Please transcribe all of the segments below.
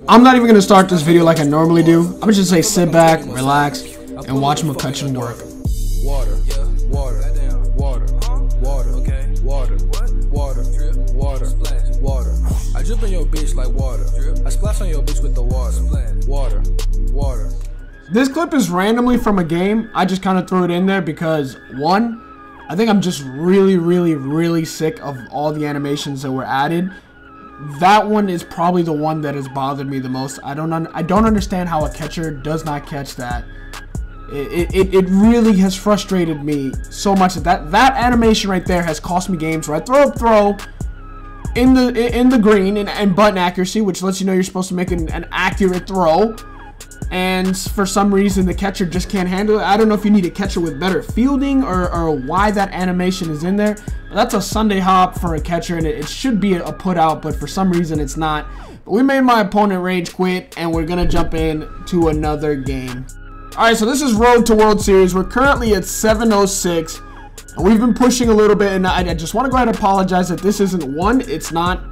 I'm not even going to start this video like I normally do. I'm going to just say sit back, relax, and watch McCutcheon work. Water, water, water, water, okay, water, water, water, water. I drip in your bitch like water. I splash on your bitch with the water. Water, water. This clip is randomly from a game. I just kind of threw it in there because, one, I think I'm just really sick of all the animations that were added. That one is probably the one that has bothered me the most. I don't understand how a catcher does not catch that. It really has frustrated me so much that animation right there has cost me games where I throw in the green and button accuracy, which lets you know you're supposed to make an accurate throw, and for some reason the catcher just can't handle it. I don't know if you need a catcher with better fielding or why that animation is in there. But that's a Sunday hop for a catcher, and it should be a put out, but for some reason it's not. But we made my opponent rage quit, and we're gonna jump in to another game. Alright, so this is Road to World Series. We're currently at 7:06, and we've been pushing a little bit, and I just want to go ahead and apologize that this isn't, one, it's not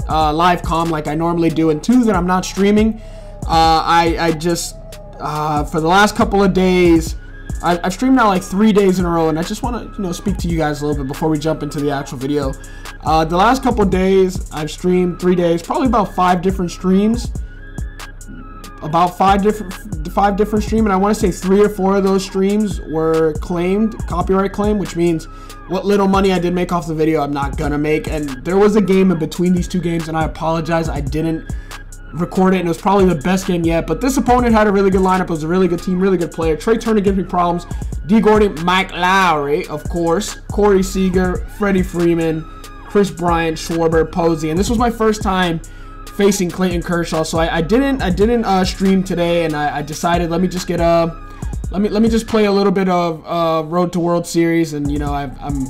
live comm like I normally do, and two, that I'm not streaming. I just, for the last couple of days, I've streamed now like 3 days in a row, and I just want to, speak to you guys a little bit before we jump into the actual video. The last couple of days, I've streamed 3 days, probably about 5 different streams. About five different streams, and I want to say 3 or 4 of those streams were claimed, copyright claim, which means what little money I did make off the video, I'm not gonna make. And there was a game in between these 2 games, and I apologize, I didn't record it, and it was probably the best game yet. But this opponent had a really good lineup. It was a really good team, really good player. Trey Turner gives me problems. D. Gordon, Mike Lowry, of course, Corey Seager, Freddie Freeman, Chris Bryant, Schwarber, Posey, and this was my first time facing Clayton Kershaw, so I didn't stream today, and I decided let me just get let me just play a little bit of Road to World Series. And I'm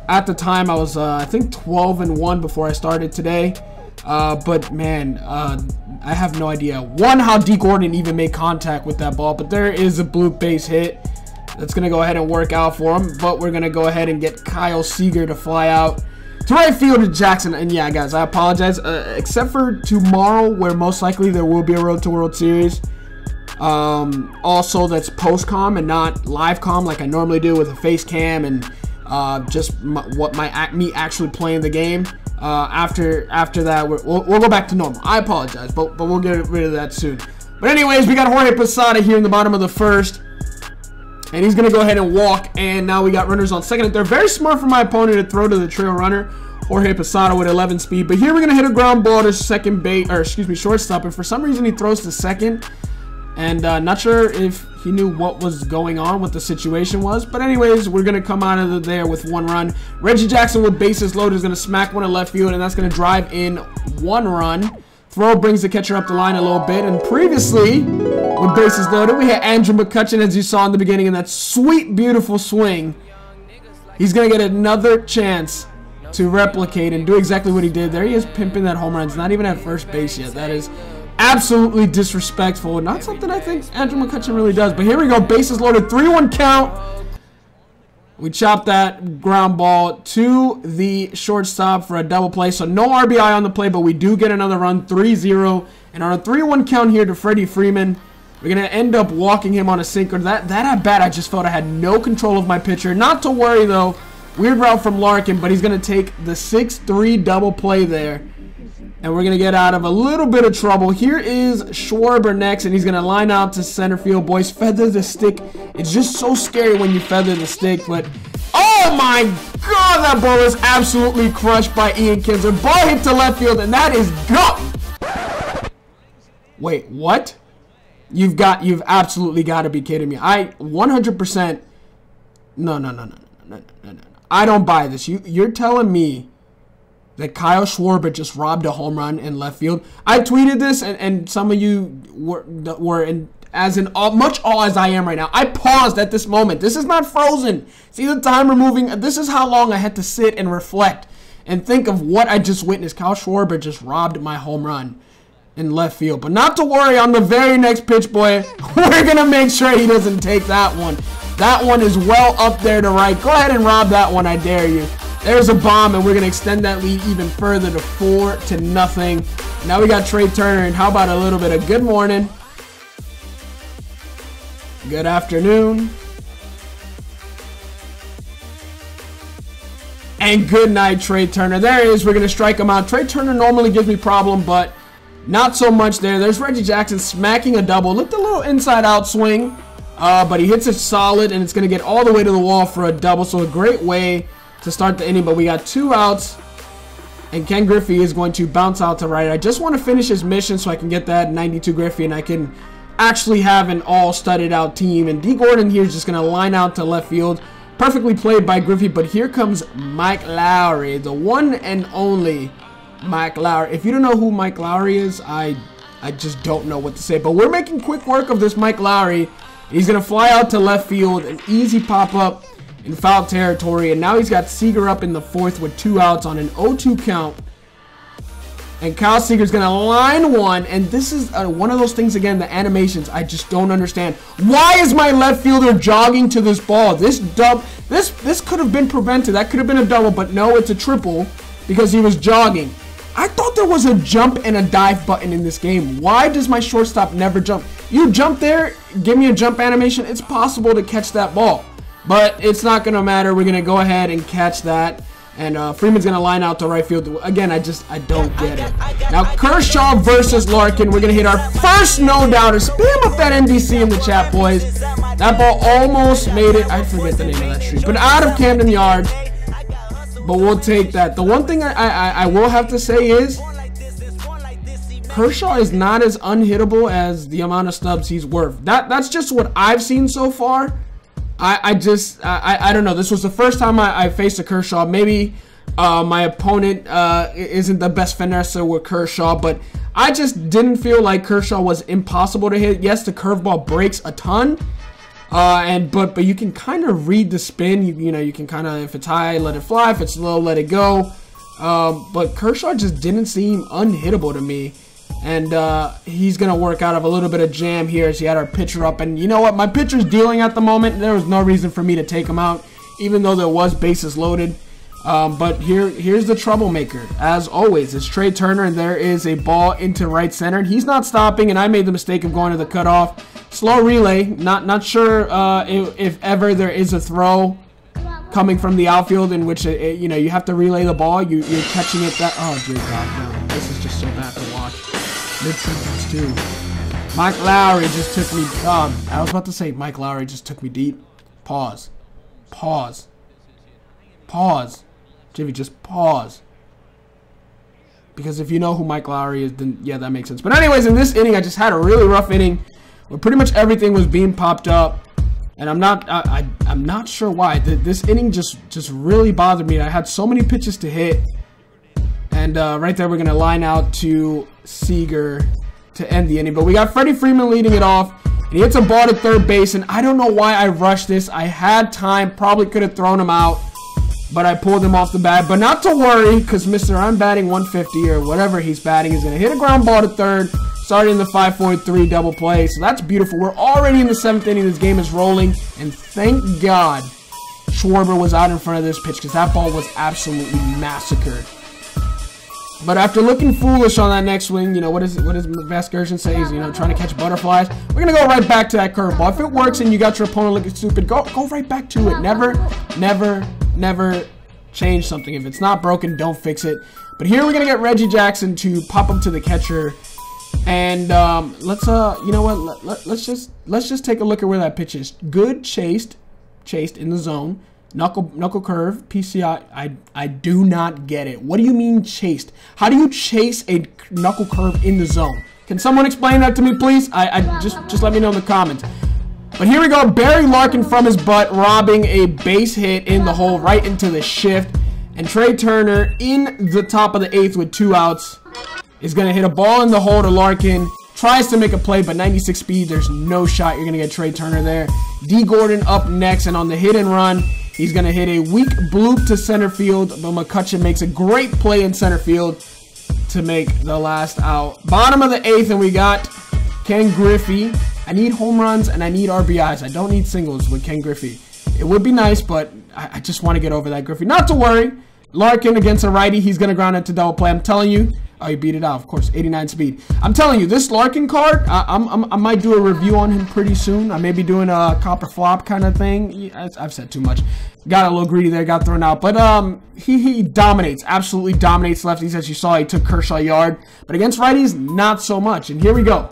at the time I was I think 12-1 before I started today, but man, I have no idea, one, how D. Gordon even made contact with that ball, but there is a blue base hit that's gonna go ahead and work out for him. But we're gonna go ahead and get Kyle Seager to fly out to right field to Jackson. And yeah, guys, I apologize, except for tomorrow, where most likely there will be a Road to World Series. Also, that's post-com and not live-com like I normally do with a face cam and just me actually playing the game. After that, we'll go back to normal. I apologize, but we'll get rid of that soon. But anyways, we got Jorge Posada here in the bottom of the first, and he's going to go ahead and walk, and now we got runners on second and third. Very smart for my opponent to throw to the trail runner, Jorge Posada, with 11 speed. But here we're going to hit a ground ball to second base, or excuse me, shortstop, and for some reason he throws to second. And not sure if he knew what was going on, what the situation was. But anyways, we're going to come out of there with 1 run. Reggie Jackson with bases loaded is going to smack one in left field, and that's going to drive in 1 run. Throw brings the catcher up the line a little bit. And previously, with bases loaded, we had Andrew McCutcheon, as you saw in the beginning, in that sweet, beautiful swing. He's going to get another chance to replicate and do exactly what he did. There he is, pimping that home run. It's not even at first base yet. That is absolutely disrespectful. Not something I think Andrew McCutcheon really does. But here we go. Bases loaded. 3-1 count. We chopped that ground ball to the shortstop for a double play. So no RBI on the play, but we do get another run, 3-0. And on a 3-1 count here to Freddie Freeman, we're going to end up walking him on a sinker. That at bat, I just felt I had no control of my pitcher. Not to worry, though. Weird route from Larkin, but he's going to take the 6-3 double play there. And we're going to get out of a little bit of trouble. Here is Schwarber next, and he's going to line out to center field. Boys, feather the stick. It's just so scary when you feather the stick. But, oh my God, that ball is absolutely crushed by Ian Kinsler. Ball hit to left field, and that is gone. Wait, what? You've absolutely got to be kidding me. I 100%. No. I don't buy this. You're telling me that Kyle Schwarber just robbed a home run in left field? I tweeted this, and some of you were in as much awe as I am right now. I paused at this moment. This is not frozen. See the timer moving? This is how long I had to sit and reflect and think of what I just witnessed. Kyle Schwarber just robbed my home run in left field. But not to worry, on the very next pitch, boy, we're going to make sure he doesn't take that one. That one is well up there to right. Go ahead and rob that one, I dare you. There's a bomb, and we're going to extend that lead even further to 4-0. Now we got Trey Turner, and how about a little bit of good morning, good afternoon, and good night, Trey Turner. There it is. We're going to strike him out. Trey Turner normally gives me problem, but not so much there. There's Reggie Jackson smacking a double. Looked a little inside-out swing, but he hits it solid, and it's going to get all the way to the wall for a double, so a great way to start the inning. But we got 2 outs, and Ken Griffey is going to bounce out to right. I just want to finish his mission so I can get that 92 Griffey, and I can actually have an all-studded out team. And D. Gordon here is just going to line out to left field. Perfectly played by Griffey, but here comes Mike Lowry, the one and only Mike Lowry. If you don't know who Mike Lowry is, I just don't know what to say. But we're making quick work of this Mike Lowry. He's going to fly out to left field, an easy pop-up in foul territory. And now he's got Seager up in the 4th with 2 outs on an 0-2 count. And Kyle Seager's going to line one. And this is one of those things, again, the animations, I just don't understand. Why is my left fielder jogging to this ball? This could have been prevented. That could have been a double, but no, it's a triple because he was jogging. I thought there was a jump and a dive button in this game. Why does my shortstop never jump? You jump there, give me a jump animation. It's possible to catch that ball, but it's not going to matter. We're going to go ahead and catch that. And Freeman's going to line out to right field. Again, I don't get it. Now, Kershaw versus Larkin. We're going to hit our first no-doubter. Spam up that NBC in the chat, boys. That ball almost made it. I forget the name of that street. But out of Camden Yards. But we'll take that. The one thing I will have to say is Kershaw is not as unhittable as the amount of stubs he's worth. That's just what I've seen so far. I don't know. This was the first time I faced a Kershaw. Maybe my opponent isn't the best finesser with Kershaw, but I just didn't feel like Kershaw was impossible to hit. Yes, the curveball breaks a ton, but you can kind of read the spin. You know, you can kind of, if it's high, let it fly. If it's low, let it go. But Kershaw just didn't seem unhittable to me. And he's going to work out of a little bit of jam here as he had our pitcher up. And you know what? My pitcher's dealing at the moment. There was no reason for me to take him out, even though there was bases loaded. But here's the troublemaker. As always, it's Trey Turner, and there is a ball into right center. And he's not stopping, and I made the mistake of going to the cutoff. Slow relay. Not sure if ever there is a throw coming from the outfield in which, you know, you have to relay the ball. You're catching it that... Oh, dear God, no. This is just so bad to watch. Mid-sentence too. Mike Lowry just took me. I was about to say Mike Lowry just took me deep. Pause. Pause. Pause. Gyvi, just pause. Because if you know who Mike Lowry is, then yeah, that makes sense. But anyways, in this inning, I just had a really rough inning where pretty much everything was being popped up, and I'm not sure why. This inning just really bothered me. I had so many pitches to hit. And right there, we're going to line out to Seager to end the inning. But we got Freddie Freeman leading it off. And he hits a ball to third base. And I don't know why I rushed this. I had time. Probably could have thrown him out. But I pulled him off the bat. But not to worry, because Mr. I'm batting 150 or whatever he's batting is going to hit a ground ball to third. Starting the 5-4-3 double play. So that's beautiful. We're already in the 7th inning. This game is rolling. And thank God Schwarber was out in front of this pitch, because that ball was absolutely massacred. But after looking foolish on that next swing, you know, what does Vasgersian say? He's, you know, trying to catch butterflies. We're going to go right back to that curveball. If it works and you got your opponent looking stupid, go right back to it. Never change something. If it's not broken, don't fix it. But here we're going to get Reggie Jackson to pop up to the catcher. And let's, you know what, let's just take a look at where that pitch is. Good chased in the zone. Knuckle curve, PCI, I do not get it. What do you mean chased? How do you chase a knuckle curve in the zone? Can someone explain that to me, please? Just let me know in the comments. But here we go, Barry Larkin from his butt, robbing a base hit in the hole, right into the shift. And Trey Turner in the top of the 8th with 2 outs is going to hit a ball in the hole to Larkin. Tries to make a play, but 96 speed, there's no shot. You're going to get Trey Turner there. D. Gordon up next, and on the hit and run, he's going to hit a weak bloop to center field, but McCutcheon makes a great play in center field to make the last out. Bottom of the 8th, and we got Ken Griffey. I need home runs, and I need RBIs. I don't need singles with Ken Griffey. It would be nice, but I just want to get over that Griffey. Not to worry. Larkin against a righty, he's going to ground into double play. I'm telling you. Oh, he beat it out, of course. 89 speed. I'm telling you, this Larkin card, I might do a review on him pretty soon. I may be doing a copper flop kind of thing. Yeah, I've said too much. Got a little greedy there, got thrown out. But he dominates, absolutely dominates lefties. As you saw, he took Kershaw yard. But against righties, not so much. And here we go.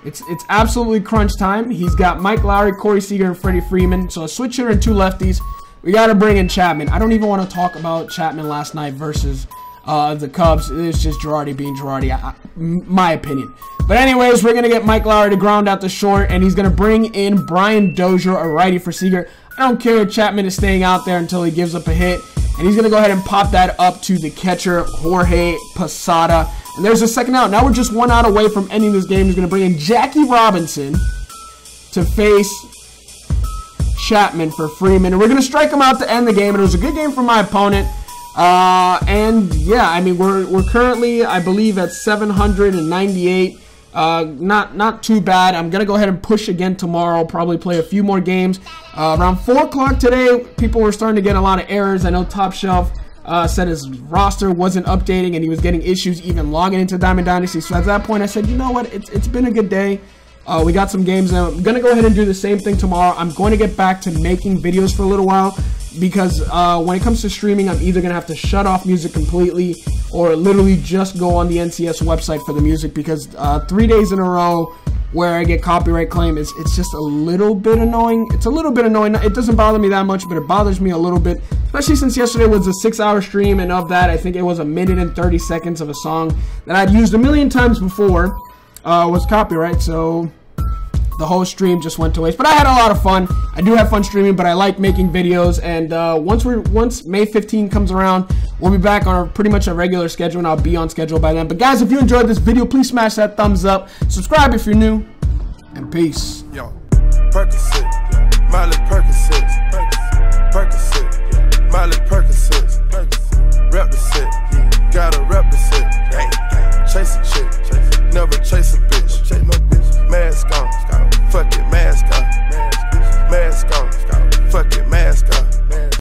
It's absolutely crunch time. He's got Mike Lowry, Corey Seager, and Freddie Freeman. So a switch hitter and 2 lefties. We got to bring in Chapman. I don't even want to talk about Chapman last night versus the Cubs. It's just Girardi being Girardi, my opinion. But anyways, we're going to get Mike Lowry to ground out the short, and he's going to bring in Brian Dozier, a righty for Seager. I don't care if Chapman is staying out there until he gives up a hit. And he's going to go ahead and pop that up to the catcher, Jorge Posada. And there's a second out. Now we're just 1 out away from ending this game. He's going to bring in Jackie Robinson to face Chapman for Freeman. And we're going to strike him out to end the game. And it was a good game for my opponent. And yeah, I mean, we're currently, I believe, at 798. Not too bad. I'm gonna go ahead and push again tomorrow. Probably play a few more games. Around 4 o'clock today, people were starting to get a lot of errors. I know Top Shelf said his roster wasn't updating and he was getting issues even logging into Diamond Dynasty. So at that point, I said, you know what? It's been a good day. We got some games now. I'm gonna go ahead and do the same thing tomorrow. I'm going to get back to making videos for a little while. Because when it comes to streaming, I'm either going to have to shut off music completely or literally just go on the NCS website for the music, because 3 days in a row where I get copyright claim, it's just a little bit annoying. It's a little bit annoying. It doesn't bother me that much, but it bothers me a little bit, especially since yesterday was a 6-hour stream, and of that, I think it was 1 minute and 30 seconds of a song that I'd used a million times before was copyright, so the whole stream just went to waste. But I had a lot of fun. I do have fun streaming, but I like making videos. And once May 15 comes around, we'll be back on pretty much a regular schedule, and I'll be on schedule by then. But guys, if you enjoyed this video, please smash that thumbs up. Subscribe if you're new, and peace. Yo, Percocet, Miley Percocet, Percocet, Miley Percocet.